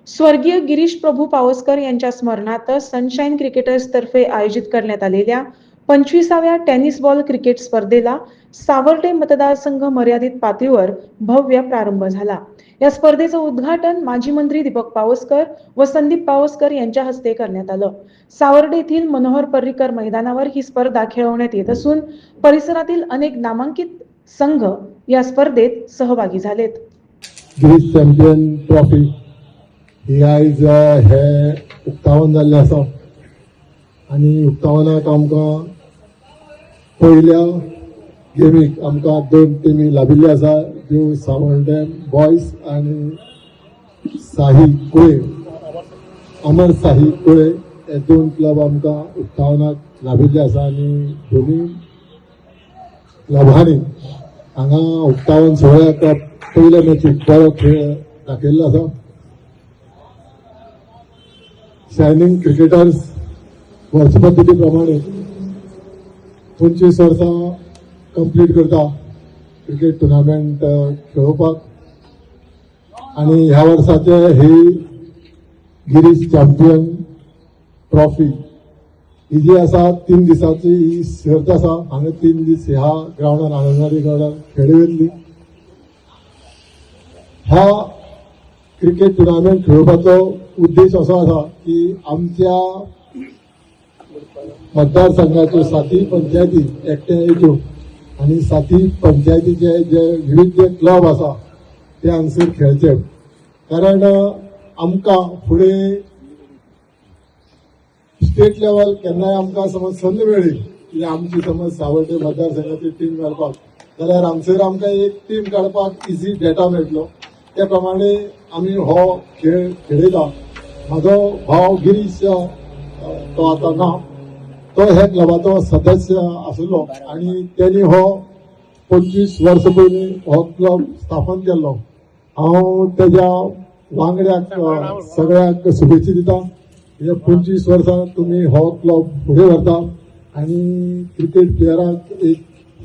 स्वर्गीय गिरीश प्रभू पावसकर यांच्या स्मरणार्थ सनशाईन क्रिकेटर्स तर्फे आयोजित करण्यात आलेल्या 25व्या टेनिस बॉल क्रिकेट स्पर्धेला सावर्डे मतदारसंघ मर्यादित पातळीवर भव्य प्रारंभ झाला। या स्पर्धेचं उद्घाटन माजी मंत्री दीपक पावसकर व संदीप पावसकर यांच्या हस्ते करण्यात आलं। सावर्डे येथील मनोहर पर्रीकर मैदानावर ही स्पर्धा खेळवण्यात येत असून परिसरातील अनेक नामांकित संघ या स्पर्धेत सहभागी झालेत। गिरीश चॅम्पियन ट्रॉफी ही आयज हे उक्तावण जाल्लें आसा आनी उक्तावणाक आमकां पयल्या गेमीक आमकां 2 टिमी लाभिल्ल्यो आसा, ज्यो सावर्डे बॉयज आनी साही कुळे अमर साही कुळे हे 2 क्लब आमकां उक्तावणाक लाभिल्ले आसा आनी दोनूय क्लबांनी हांगा उक्तावण सोहळ्याक पयल्या मॅचीक बरो खेळ दाखयल्लो आसा। शायनिंग क्रिकेटर्स वर्सपद्दती प्रमाणे 25 वर्सां कंप्लीट करता क्रिकेट टुर्नामेंट खेळोवपाक आनी ह्या वर्साचे ही गिरीश चॅम्पियन ट्रॉफी ही जी आसा 3 दिसांची ही सर्त आसा। हांगा 3 दीस ह्या ग्राउंडार आंगणवाडी ग्राउंडार खेळूं येतली। ह्या क्रिकेट टुर्नामेंट खेळोवपाचो उद्देश असो आसा की आमच्या मतदारसंघाच्यो 7 पंचायती एकठांय येवच्यो आनी 7 पंचायतीचे जे विविध क्लब आसा ते हांगसर खेळचे, कारण आमकां फुडें स्टेट लेवल केन्नाय आमकां समज संद मेळ्ळी की आमची समज सावर्डे मतदारसंघाची टीम काडपाक जाल्यार हांगसर आमकां एक टीम काडपाक इजी डेटा मेळटलो। त्या प्रमाणे आमी हो खेळ खेळयता। म्हाजो भाव गिरीश तो आतां ना, तो हे क्लबाचो सदस्य आशिल्लो आनी तेणी हो 25 वर्सां पयलीं हो क्लब स्थापन केल्लो। हांव तेज्या वांगड्याक सगळ्याक शुभेच्छा दिता। हे 25 वर्सां तुमी हो क्लब फुडें व्हरता आनी क्रिकेट प्लेयराक एक